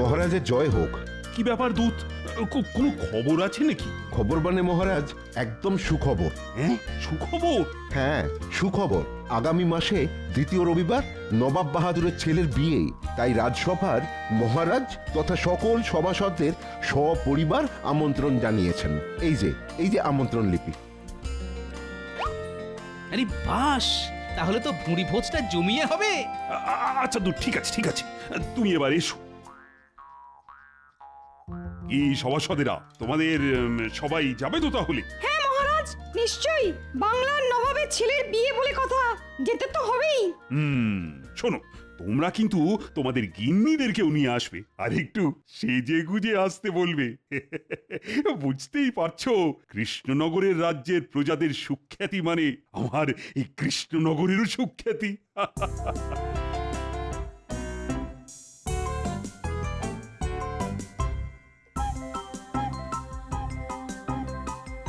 মহারাজের জয় হোক। কি ব্যাপার দূত, কোনো খবর আছে নাকি? খবর মানে মহারাজ, একদম সুখবর। হ্যাঁ, সুখবর? হ্যাঁ, সুখবর। আগামী মাসে দ্বিতীয় রবিবার নবাব বাহাদুরের ছেলের বিয়ে, তাই রাজসভার মহারাজ তথা সকল সভাসদদের সপরিবার আমন্ত্রণ জানিয়েছেন। এই যে আমন্ত্রণ লিপি। আরে বাস, তাহলে তো ভুঁড়ি ভোজটা জমিয়ে হবে। আচ্ছা দূত, ঠিক আছে ঠিক আছে, তুমি এবার এসো। কি সভাসদেরা, তোমাদের সবাই যাবে তো তাহলে? হ্যাঁ মহারাজ, নিশ্চয়ই। বাংলার নবাবের ছেলের বিয়ে বলে কথা, যেতে তো হবেই। শোনো, তোমরা কিন্তু তোমাদের গিন্নিদেরকেও নিয়ে আসবে, আর একটু সেজে গুজে আসতে বলবে। বুঝতেই পারছো, কৃষ্ণনগরের রাজ্যের প্রজাদের সুখ্যাতি মানে আমার এই কৃষ্ণনগরেরও সুখ্যাতি।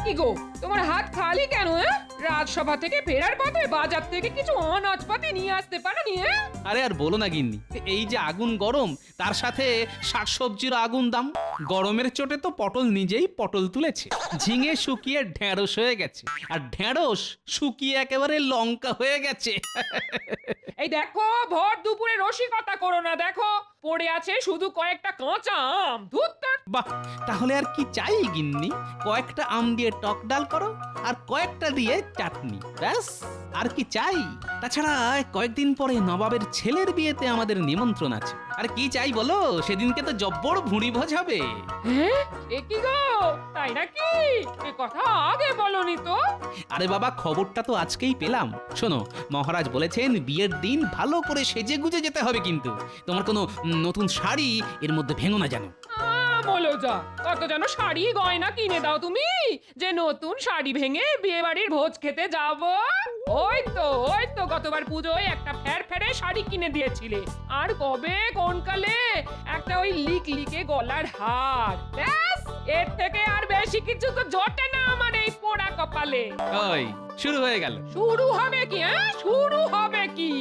কি গো, তোমার হাত খালি কেন? রাজসভা থেকে ফেরার পথে বাজার থেকে কিছু অনাজপাতি নিয়ে আসতে পারোনি? আরে আর বলো না গিন্নি, এই যে আগুন গরম, তার সাথে শাকসবজির আগুন দাম। গরমের চোটে তো পটল নিজেই পটল তুলেছে, ঝিঙে শুকিয়ে ঢেঁড়স হয়ে গেছে, আর ঢেঁড়স শুকিয়ে একেবারে লঙ্কা হয়ে গেছে। এই দেখো, ভর দুপুরে রসিকতা করো না। দেখো, পড়ে আছে শুধু কয়েকটা কাঁচা আম। ধুত্তর। বাহ, তাহলে আর কি চাই গিন্নি? কয়েকটা আম দিয়ে টক ডাল করো, আর কয়েকটা দিয়ে চাটনি, ব্যাস। আর কি চাই? তাছাড়া কয়েকদিন পরে নবাবের ছেলের বিয়েতে আমাদের নিমন্ত্রণ আছে। আর কি চাই বলো? সেদিনকে তো জব্বর ভুঁড়ি ভোজ হবে। হ্যাঁ, এ কি গো, তাই নাকি? এ কথা আগে বলনি তো। আরে বাবা, খবরটা তো আজকেই পেলাম। শোনো, মহারাজ বলেছেন বিয়ের দিন ভালো করে সেজে গুজে যেতে হবে, কিন্তু তোমার কোনো নতুন শাড়ি এর মধ্যে ভেঙো না যেন। বলো যা, কত যেন শাড়ি গয়না কিনে দাও তুমি, যে নতুন শাড়ি ভেঙে বিয়ে বাড়ির ভোজ খেতে যাব। ওই তো গতবার পুজোয় একটা ফেরফেরে শাড়ি কিনে দিয়েছিলে, আর কবে কোন কালে একটা ওই লিকে গলার হার। ব্যাস, এর থেকে আর বেশি কিছু তো জোটে না আমার এই পোড়া কপালে। ওই শুরু হয়ে গেল। শুরু হবে কি? শুরু হবে কি?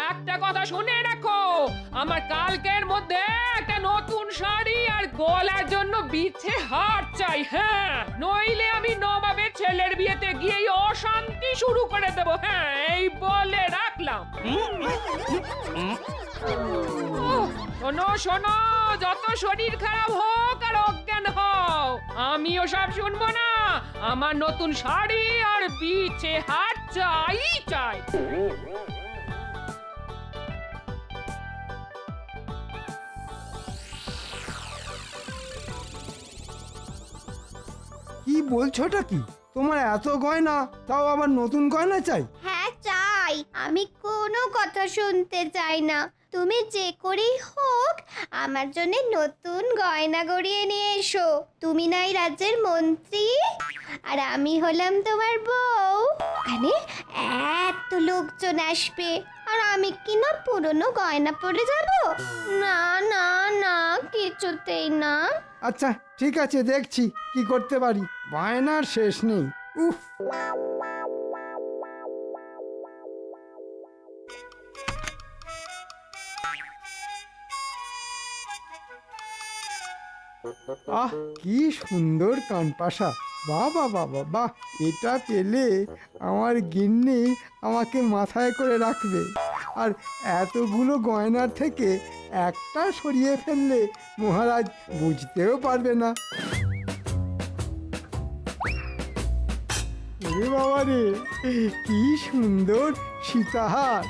একটা কথা শুনে রাখো, আমার কালকের মধ্যে একটা নতুন শাড়ি আর গলার জন্য বিছে হার চাই। হ্যাঁ, নইলে আমি নবাবের ছেলের বিয়েতে গিয়েই অশান্তি শুরু করে দেব। হ্যাঁ, এই বলে রাখলাম। শোনো শোনো, যত শরীর খারাপ হোক আর অজ্ঞান হও, আমিও সব শুনবো না। আমার নতুন শাড়ি আর বিছে হার চাই চাই। কি বলছোটা কি? তোমার এত গয়না, তাও আবার নতুন গয়না চাই? হ্যাঁ চাই, আমি কোনো কথা শুনতে চাই না। তুমি যে করেই হোক আমার জন্য নতুন গয়না গড়িয়ে নিয়ে এসো। তুমি নাই রাজ্যের মন্ত্রী, আর আমি হলাম তোমার বউ। মানে এত লোকজন আসবে, আর আমি কি না পুরনো গয়না পরে যাব? না না না, কিছুতেই না। আচ্ছা ঠিক আছে, দেখছি কি করতে পারি। বায়নার শেষ নেই। উফ, আহ কি সুন্দর কানপাশা! বাহ বাহ বাহ বাহ বাহ! এটা পেলে আমার গিন্নি আমাকে মাথায় করে রাখবে। আর এতগুলো গয়নার থেকে একটা সরিয়ে ফেললে মহারাজ বুঝতেও পারবে না। ওরে বাবা রে, কি সুন্দর সীতাহার!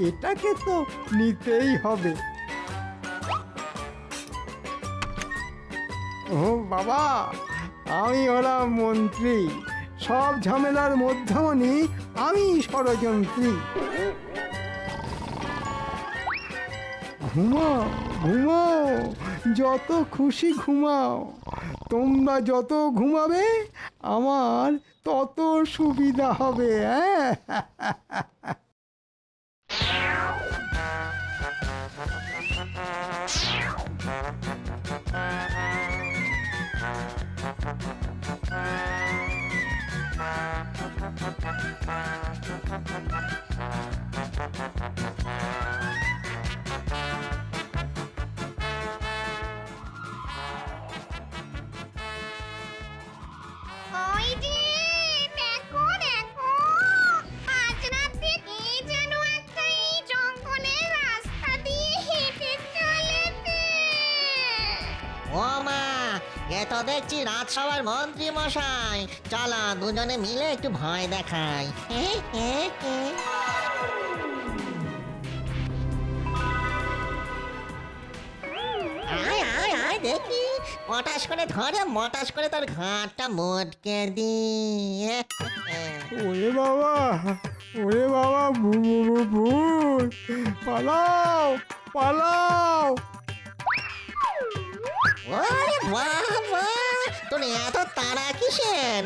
এটাকে তো নিতেই হবে। ও বাবা, আমি হলাম মন্ত্রী, সব ঝামেলার মধ্যমণি আমি ষড়যন্ত্রী। ঘুমাও ঘুমাও, যত খুশি ঘুমাও। তোমরা যত ঘুমাবে আমার তত সুবিধা হবে। হ্যাঁ, তো দেখছি রাজসভার মন্ত্রী মশাই। চলো দুজনে মিলে একটু ভয় দেখাই। আয় আয় আয় দেখি, পটাশ করে ধরে মটাশ করে তোর ঘাটটা মোটকে দি। ওরে বাবা, ওরে বাবা, ভূত, পালাও পালাও। ওরে বাবা, তোর এত তাড়া কিসের?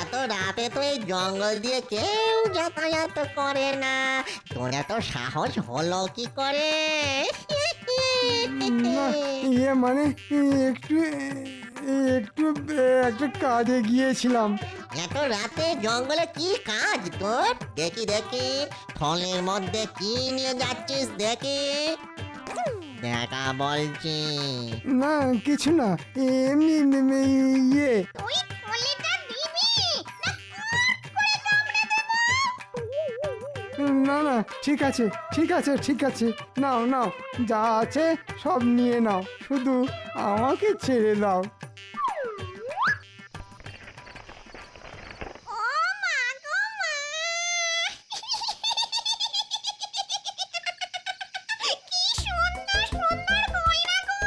এত রাতে তো এই জঙ্গল দিয়ে কেউ যাতায়াত করে না, তোর এত সাহস হলো কি করে? না, ইয়ে মানে একটু একটু একটা কাজে গিয়েছিলাম। এত রাতে জঙ্গলে কি কাজ তোর? দেখি দেখি, থলের মধ্যে কি নিয়ে যাচ্ছিস দেখি, দেখা বলছি। না কিছু না, এমনি ইয়ে। তুই থলেটা দিবি না না না, ঠিক আছে ঠিক আছে ঠিক আছে, নাও নাও, যা আছে সব নিয়ে নাও, শুধু আমাকে ছেড়ে দাও। ও মা গো মা, কি সুন্দর সুন্দর গয়না গো।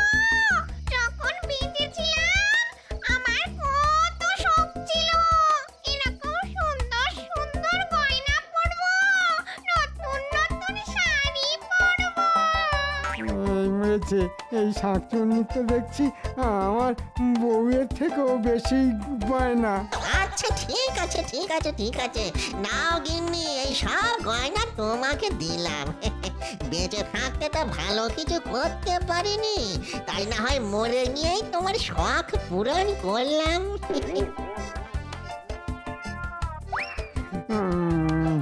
যখন বেঁচেছিলাম আমার কত শখ ছিল এরকম সুন্দর সুন্দর গয়না পরবো, নতুন নতুন শাড়ি পরবো। এই মেরেছে, এই শাঁকচুন্নি তো দেখছি আমার বউয়ের থেকেও বেশি গয়না। আচ্ছা ঠিক আছে ঠিক আছে ঠিক আছে, নাও গিন্নি, এই সব গয়না তোমাকে দিলাম। বেঁচে থাকতে তো ভালো কিছু করতে পারিনি, তাই না হয় মরে গিয়েই তোমার শখ পূরণ করলাম।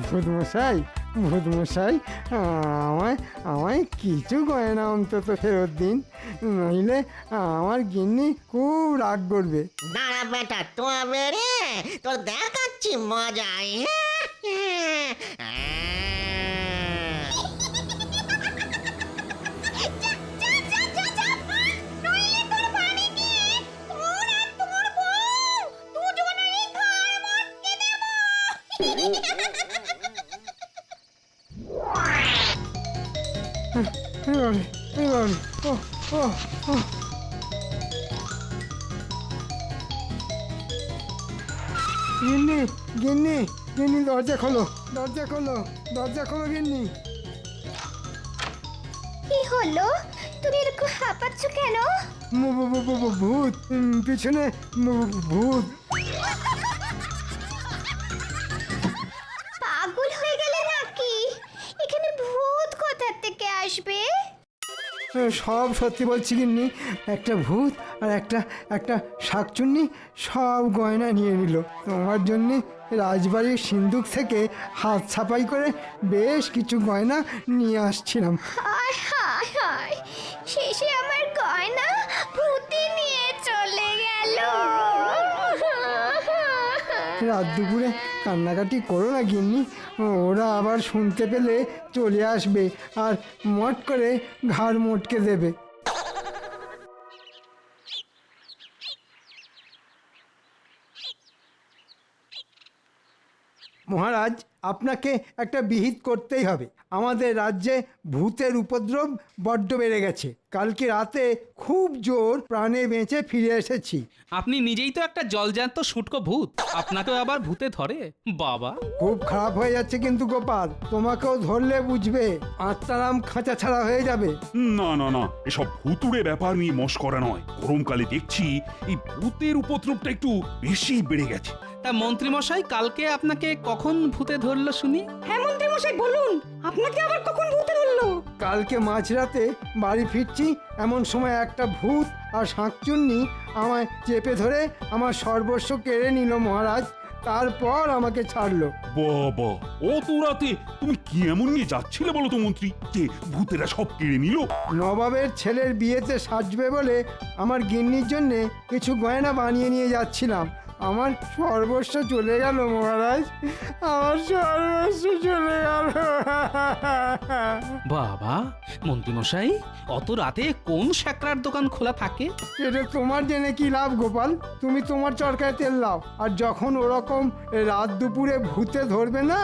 ভূতমশাই, ভূতমশাই, আমায় আমায় কিছু গয়না অন্তত ফেরত দিন, নইলে আমার গিন্নি খুব রাগ করবে। দাঁড়া বেটা, তবে রে তোর দেখাচ্ছি মজাই। নইলে তোর বাড়ি গিয়ে তোর আর তোর বউ দুজনেই ঘাড় মটকে দেব। এবারে এবারে, ও ও ও, গিন্নি গিন্নি গিন্নি, দরজা খোলো, দরজা খোলো, দরজা খোলো গিন্নি। কি হলো, তুমি এরকম হাঁপাচ্ছ কেন? ভূত, পিছনে ভূত। পাগল হয়ে গেলে নাকি? এখানে ভূত কোথা থেকে আসবে? সব সত্যি বলছি গিন্নি, একটা ভূত আর একটা শাকচুন্নি সব গয়না নিয়ে নিল। তোমার জন্যে রাজবাড়ির সিন্দুক থেকে হাত ছাপাই করে বেশ কিছু গয়না নিয়ে আসছিলাম। হায় হায় হায়, শেষে আমার গয়না ভূতে নিয়ে চলে গেল। রাত দুপুরে কান্নাকাটি করো না গিন্নি, ওরা আবার শুনতে পেলে চলে আসবে আর মট করে ঘাড় মোটকে দেবে। মহারাজ, আপনাকে একটা বিহিত করতেই হবে। আমাদের রাজ্যে ভূতের উপদ্রব বড্ড বেড়ে গেছে। কালকে রাতে খুব জোর প্রাণে বেঁচে ফিরে এসেছি। আপনি নিজেই তো একটা জলজ্যান্ত শুটকো ভূত, আপনাকেও আবার ভূতে ধরে? বাবা, খুব খারাপ হয়ে যাচ্ছে কিন্তু গোপাল, তোমাকেও ধরলে বুঝবে, আত্মারাম খাঁচা ছাড়া হয়ে যাবে। না না না, এসব ভুতুড়ে ব্যাপার নিয়ে মস্করা নয়। গরমকালে দেখছি এই ভূতের উপদ্রবটা একটু বেশি বেড়ে গেছে। তা মন্ত্রী মশাই, কালকে আপনাকে কখন ভূতে ধরলো শুনি? হ্যাঁ মন্ত্রী মশাই বলুন, আপনাকে আবার কখন ভূতে ধরলো? কালকে মাঝরাতে বাড়ি ফিরছি, এমন সময় একটা ভূত আর শাঁকচুন্নি আমায় চেপে ধরে আমার সর্বস্ব কেড়ে নিল মহারাজ। তারপর আমাকে ছাড়লো। বাবা, অত রাতে তুমি কি এমন নিয়ে যাচ্ছিলে বলো তো মন্ত্রী, যে ভূতেরা সব কেড়ে নিল? নবাবের ছেলের বিয়েতে সাজবে বলে আমার গিন্নির জন্যে কিছু গয়না বানিয়ে নিয়ে যাচ্ছিলাম। আমার সর্বস্ব চলে গেল মহারাজ, আমার সর্বস্ব চলে গেল। বাবা মন্ত্রীমশাই, অত রাতে কোন স্যাকরার দোকান খোলা থাকে? এটা তোমার জেনে কি লাভ গোপাল? তুমি তোমার চরকায় তেল লাও, আর যখন ওরকম রাত দুপুরে ভূতে ধরবে না,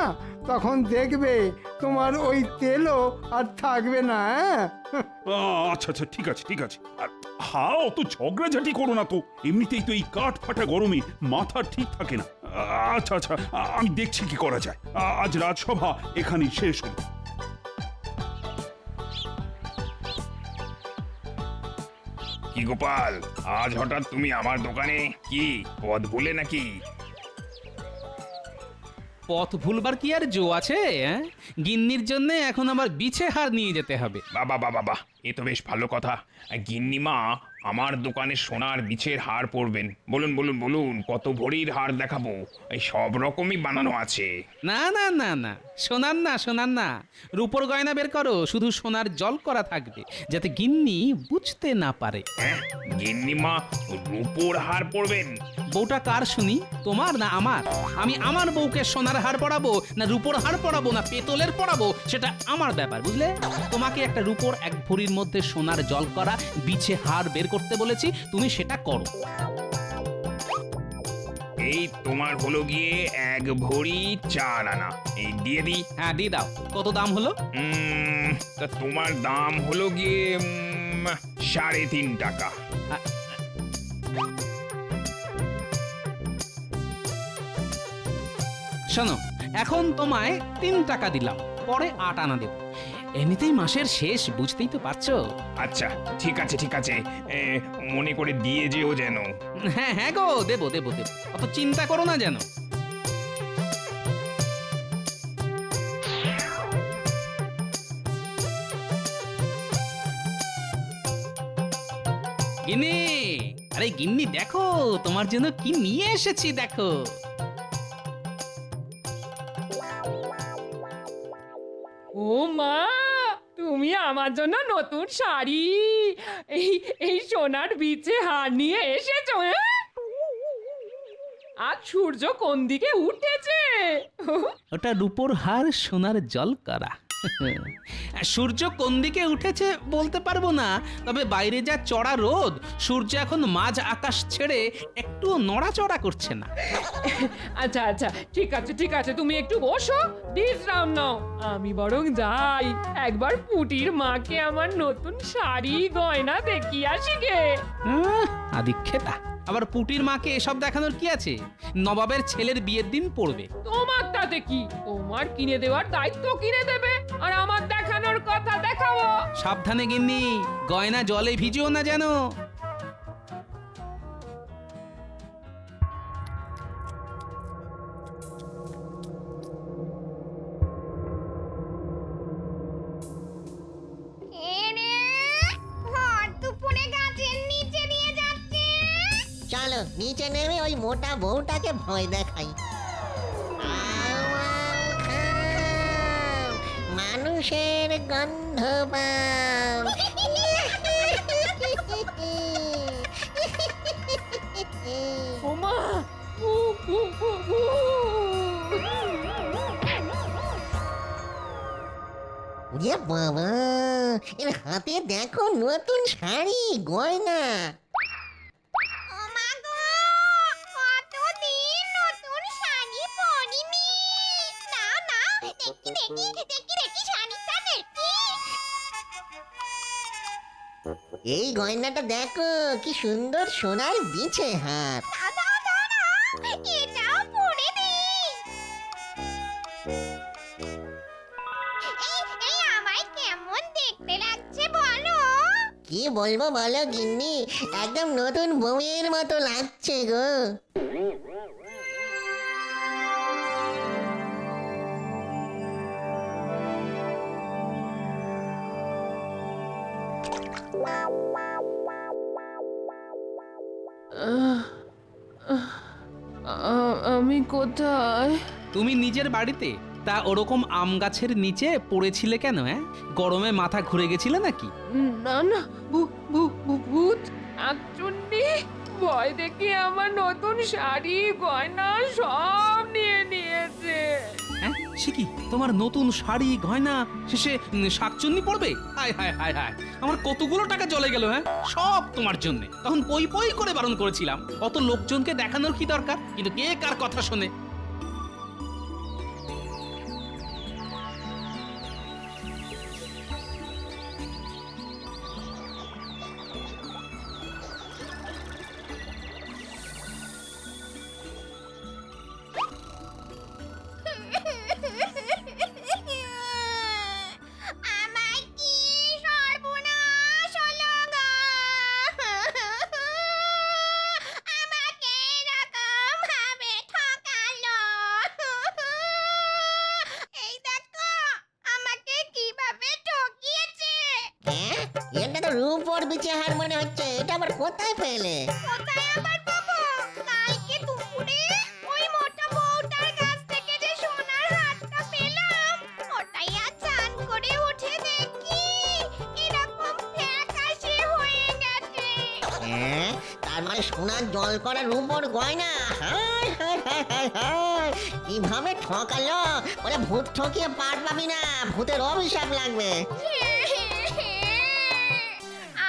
তখন দেখবে তোমার ওই তেলও আর থাকবে না। আচ্ছা আচ্ছা, ঠিক আছে ঠিক আছে। আর হ্যাঁ, অত ঝগড়াঝাটি করো না তো, এমনিতেই তো এই কাঠ ফাটা গরমে মাথা ঠিক থাকে না। আচ্ছা আচ্ছা, আমি দেখছি কি করা যায়। আজ রাজসভা এখানেই শেষ হলো। কি গোপাল, আজ হঠাৎ তুমি আমার দোকানে? কি পথ ভুলে নাকি? পথ ভুলবার কি আর জো আছে? গিন্নির জন্য এখন আমার বিছে হার নিয়ে যেতে হবে। বাবা বাবা বাহ, এ তো বেশ ভালো কথা। গিন্নিমা আমার দোকানে সোনার বিছের হার পরবেন। বলুন বলুন বলুন, কত ভরির হার দেখাবো? এই সব রকমই বানানো আছে। না না না না, সোনার না, সোনার না, রূপোর গয়না বের করো। শুধু সোনার জল করা থাকবে, যাতে গিন্নি বুঝতে না পারে। হ্যাঁ, গিন্নিমা রূপোর হার পরবেন? বউটা কার শুনি, তোমার না আমার? আমি আমার বউকে সোনার হার পরাবো না রূপোর হার পরাবো না পেতলের পরাবো, সেটা আমার ব্যাপার, বুঝলে? তোমাকে একটা রূপোর 1 ভরির মধ্যে সোনার জল করা বিছে হার বের করতে বলেছি, তুমি সেটা করো। এই তোমার হলো গিয়ে 1 ভরি 4 আনা। এই দিয়ে দিই? হ্যাঁ দিয়ে দাও। কত দাম হলো? তা তোমার দাম হলো গিয়ে 3.5 টাকা। শোনো, এখন তোমায় 3 টাকা দিলাম, পরে 8 আনা দেব। এমনিতেই মাসের শেষ, বুঝতেই তো পারছো। আচ্ছা ঠিক আছে ঠিক আছে, মনে করে দিয়ে যেও যেন। হ্যাঁ হ্যাঁ গো, দেবো দেবো দেবো, অত চিন্তা করো না যেন। গিন্নি, আরে গিন্নি দেখো, তোমার জন্য কি নিয়ে এসেছি দেখো। ও মা, তুমি আমার জন্য নতুন শাড়ি, এই এই সোনার বিছে হার নিয়ে এসেছো? আজ সূর্য কোন দিকে উঠেছে? ওটা রূপোর হার সোনার জল করা। সূর্য কোন দিকে উঠেছে বলতে পারবো না, তবে বাইরে যা চড়া রোদ, সূর্য এখন মাঝ আকাশ ছেড়ে একটু নড়াচড়া করছে না। আচ্ছা আচ্ছা, ঠিক আছে ঠিক আছে, তুমি একটু বসো, বিশ্রাম নাও। আমি বরং যাই, একবার পুটির মাকে আমার নতুন শাড়ি গয়না দেখিয়ে আসি গে। আদিক্ষেতা, আবার পুটির মাকে এসব দেখানোর কি আছে? নবাবের ছেলের বিয়ের দিন পড়বে। তোমার তাতে কি? তোমার কিনে দেওয়ার দায়িত্ব কিনে দেবে, আর আমার দেখানোর কথা দেখাবো। সাবধানে গিন্নি, গয়না জলে ভিজিও না যেন। চলো নিচে নেমে ওই মোটা বউটাকে ভয় দেখাই। আউ, আউ, খাও, মানুষের গন্ধ পাও। ও মা, উ, উ, উ, উ। ওরে বাবা, এর হাতে দেখো নতুন শাড়ি গয়না। এই গয়নাটা দেখো, কি সুন্দর সোনার বিছে হাত। কি বলবো বলো গিন্নি, একদম নতুন বউয়ের মতো লাগছে গো। আমি কোথায়? তুমি নিজের বাড়িতে? তা ওরকম আম গাছের নিচে পড়েছিলে কেন? গরমে মাথা ঘুরে গেছিলে নাকি? না না, ভূত আকচুন্নি ভয় দেখে আমার নতুন শাড়ি গয়না সব নিয়ে নিয়েছে। সে কি তোমার নতুন শাড়ি গয়না শেষে শাকচুন্নি পড়বে? হায় হায় হায় হায়, আমার কতগুলো টাকা চলে গেল। হ্যাঁ, সব তোমার জন্য। তখন পই পই করে বারণ করেছিলাম, অত লোকজনকে দেখানোর কি দরকার? কিন্তু কে কার কথা শোনে? আমার কি সর্বনাশ হলো গো! আমাকে এরকম ভাবে ঠকালো! এই দেখো আমাকে কিভাবে ঠকিয়েছে! হ্যাঁ, এটা তো রূপোর বিচে হার মনে হচ্ছে। এটা আবার কোথায় পেলে? কোথায় আবার পাবো? কালকে দুপুরে ওই মোটা বউটার কাছ থেকে যে সোনার হারটা পেলাম, ওটাই আজ চান করে উঠে দেখি এরকম ফ্যাকাশে হয়ে গেছে। হ্যাঁ, তার মানে সোনার জল করা রূপোর গয়না। হায় হায় হায় হায় হায়, কিভাবে ঠকালো! ওরে ভূত ঠকিয়ে পার পাবি না, ভূতের অভিশাপ লাগবে।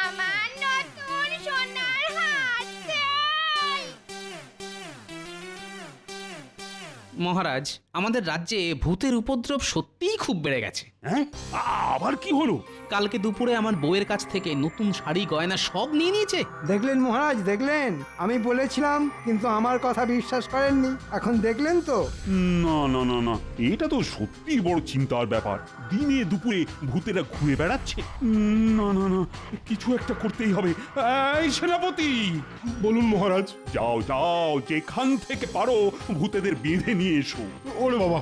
আমার নতুন সোনার হার চাই। মহারাজ, আমাদের রাজ্যে ভূতের উপদ্রব সত্যিই খুব বেড়ে গেছে। হ্যাঁ, আবার কি হলো? কালকে দুপুরে আমার বউয়ের কাছ থেকে নতুন শাড়ি গয়না সব নিয়ে নিয়েছে। দেখলেন মহারাজ, দেখলেন? আমি বলেছিলাম, কিন্তু আমার কথা বিশ্বাস করেননি। এখন দেখলেন তো? না না না না, এটা তো সত্যি বড় চিন্তার ব্যাপার। দিনে দুপুরে ভূতেরা ঘুরে বেড়াচ্ছে। না না না, কিছু একটা করতেই হবে। এই সেনাপতি, বলুন মহারাজ। যাও যাও, যেখান থেকে পারো ভূতেদের বেঁধে নিয়ে এসো। ওরে বাবা,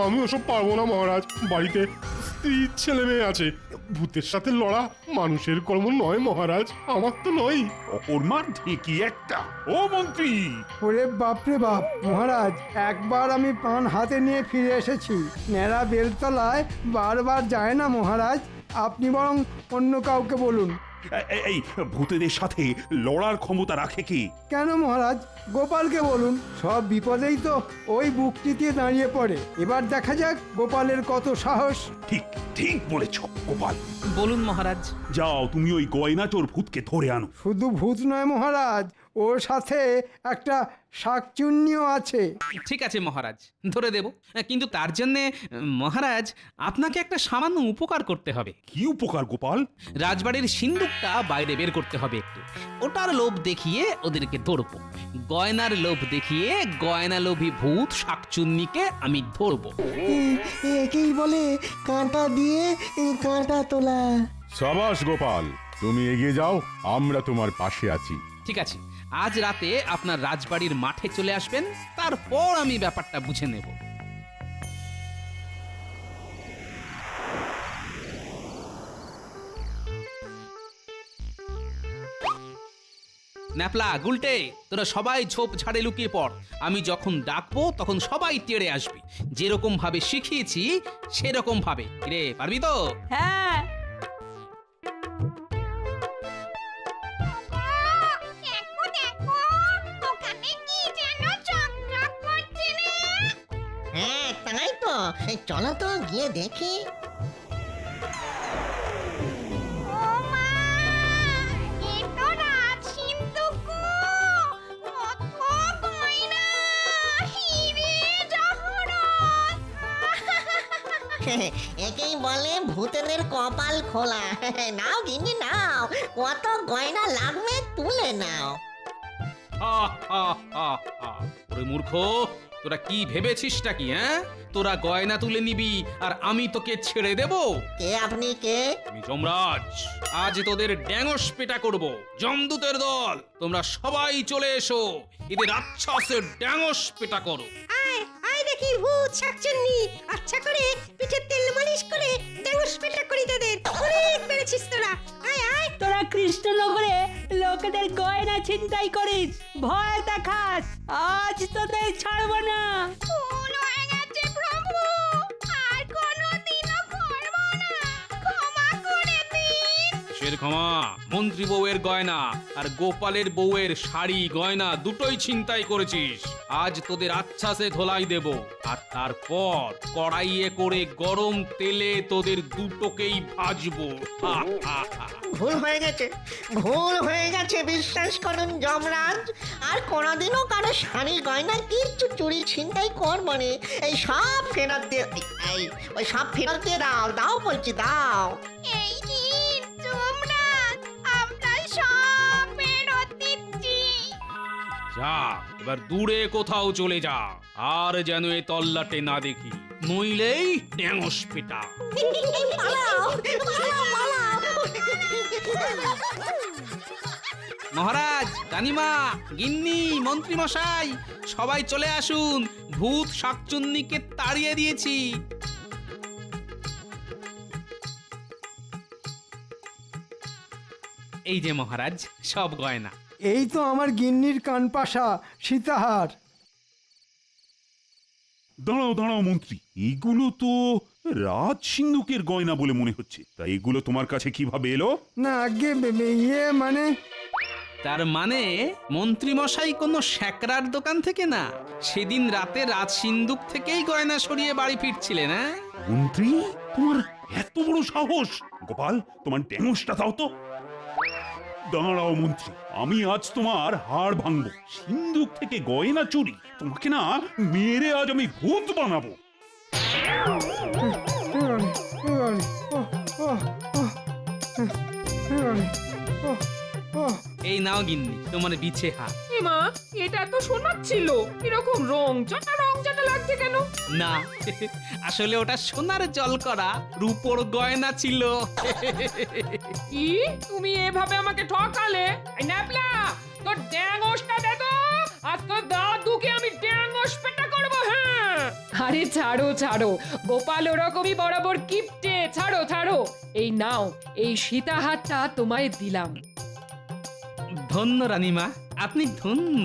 আমি ওসব পারবো না মহারাজ। বাড়িতে স্ত্রী ছেলে মেয়ে আছে। ভূতের সাথে লড়া মানুষের কর্ম নয় মহারাজ, আমার তো নয়। অকর্মার ঢেকি একটা। ও মন্ত্রী, ওরে বাপরে বাপ! মহারাজ, একবার আমি পান হাতে নিয়ে ফিরে এসেছি। ন্যাড়া বেলতলায় বারবার যায় না মহারাজ। আপনি বরং অন্য কাউকে বলুন। এই ভূতেদের সাথে লড়ার ক্ষমতা রাখে কি? কেন মহারাজ, গোপালকে বলুন। সব বিপদেই তো ওই বুকটিতে দাঁড়িয়ে পড়ে। এবার দেখা যাক গোপালের কত সাহস। ঠিক ঠিক বলেছ গোপাল। বলুন মহারাজ। যাও, তুমি ওই গয়না চোর ভূতকে ধরে আনো। শুধু ভূত নয় মহারাজ, ওর সাথে একটা শাকচুন্নিও আছে। ঠিক আছে মহারাজ, ধরে দেব। কিন্তু তার জন্য মহারাজ আপনাকে একটা সামান্য উপকার করতে হবে। কি উপকার গোপাল? রাজবাড়ির সিন্দুকটা বাইরে বের করতে হবে একটু। ওটার লোভ দেখিয়ে ওদেরকে ধরবো। গয়নার লোভ দেখিয়ে গয়না লোভী ভূত শাকচুন্নিকে আমি ধরবো। একেই বলে কাঁটা দিয়ে কাঁটা তোলা। সাবাস গোপাল, তুমি এগিয়ে যাও, আমরা তোমার পাশে আছি। ঠিক আছে, আজ রাতে আপনার রাজবাড়ির মাঠে চলে আসবেন, তারপর আমি ব্যাপারটা বুঝে নেব। ন্যাপলা, গুলটে, তোরা সবাই ঝোপ ঝাড়ে লুকিয়ে পড়। আমি যখন ডাকবো তখন সবাই তেড়ে আসবি। যেরকম ভাবে শিখিয়েছি সেরকম ভাবে। রে, পারবি তো? হ্যাঁ। দেখো দেখো, ওখানে কি যেন চকচক করছে না? হ্যাঁ, তাই তো। চলো তো গিয়ে দেখি। ও মা, এ তো রাজ সিন্ধুক! কত গয়না, হিরে জহরত! একেই বলে ভূতেদের কপাল খোলা। নাও গিন্নি নাও, কত গয়না লাগবে তুলে নাও। হা, হা, হা, হা। ওরে মূর্খ, তোরা কি ভেবেছিসটা কি? হ্যাঁ, তোরা গয়না তুলে নিবি আর আমি তোকে ছেড়ে দেব? কে আপনি কে? আমি যমরাজ। আজ তোদের ড্যাঙস পেটা করব। যমদূতের দল, তোমরা সবাই চলে এসো। এদের রাক্ষসের ড্যাঙস পেটা করো। আয় দেখি ভূত শাকচুন্নি, আচ্ছা করে পিঠে তেল মালিশ করে ড্যাঙ্গস পেটা করি তোদের। অনেক বেড়েছিস তোরা। আয় আয়। তোরা কৃষ্ণনগরে লোকেদের গয়না ছিনতাই করিস, ভয় দেখাস। আজ তোদের ছাড়বো না। ভুল হয়ে গেছে প্রভু, আর কোনোদিনও করব না। ক্ষমা করে দিন। কিসের ক্ষমা? মন্ত্রী বউয়ের গয়না আর গোপালের বউয়ের শাড়ি গয়না দুটোই ছিনতাই করেছিস। আজ তোদের আচ্ছাসে ধোলাই দেব, আর তারপর কড়াইয়ে করে গরম তেলে তোদের দুটোকেই ভাজবো। হা, হা, হা। ভুল হয়ে গেছে, ভুল হয়ে গেছে, বিশ্বাস করুন যমরাজ। আর কোনোদিনও কারো শাড়ি গয়না কিচ্ছু চুরি ছিনতাই করবো নি। এই সব ফেরত দিয়ে, এই ওই সব ফেরত দিয়ে দাও, দাও বলছি দাও। এই কি যমরাজ, আমরা সব ফেরত দিচ্ছি। যা, এবার দূরে কোথাও চলে যা, আর যেন এ তল্লাটে না দেখি, নইলেই ড্যাঙস পেটা। পালাও, পালাও, পালাও। মহারাজ, রানীমা, গিন্নি, মন্ত্রী মশাই, সবাই চলে আসুন, ভূত শাকচুন্নিকে তাড়িয়ে দিয়েছি। এই যে মহারাজ, সব গয়না। এই তো আমার গিন্নির কানপাশা সীতাহার। দাঁড়াও দাঁড়াও মন্ত্রী, এগুলো তো রাজ সিন্ধুকের গয়না বলে মনে হচ্ছে, তা এগুলো তোমার কাছে কিভাবে এলো? না আগে ইয়ে মানে তার মানে মন্ত্রী মশাই কোনো শ্যাকরার দোকান থেকে না, সেদিন রাতে রাজ সিন্ধুক থেকেই গয়না সরিয়ে বাড়ি ফিরছিলেন। হ্যাঁ মন্ত্রী, তোমার এত বড় সাহস! গোপাল, তোমার ড্যাঙসটা দাও তো। দাঁড়াও মন্ত্রী, আমি আজ তোমার হাড় ভাঙবো। সিন্ধুক থেকে গয়না চুরি, তোমাকে না মেরে আজ আমি ভূত বানাবো। এই নাও গিন্নি তোমার বিছে হাত। মা, এটা তো সোনার ছিল, এরকম রং চাটা লাগছে কেন? না, আসলে ওটা সোনার জল করা রূপোর গয়না ছিল। কি তুমি এভাবে আমাকে ঠকালে? এই ন্যাপলা, তোর ড্যাঙসটা দে তো, আর তোর দাদুকে আমি ড্যাঙস পেটা করবো। হ্যাঁ, আরে ছাড়ো ছাড়ো, গোপাল ওরকমই বরাবর কিপটে। ছাড়ো ছাড়ো, এই নাও, এই সীতাহারটা তোমায় দিলাম। ধন্য রানীমা, আপনি ধন্য।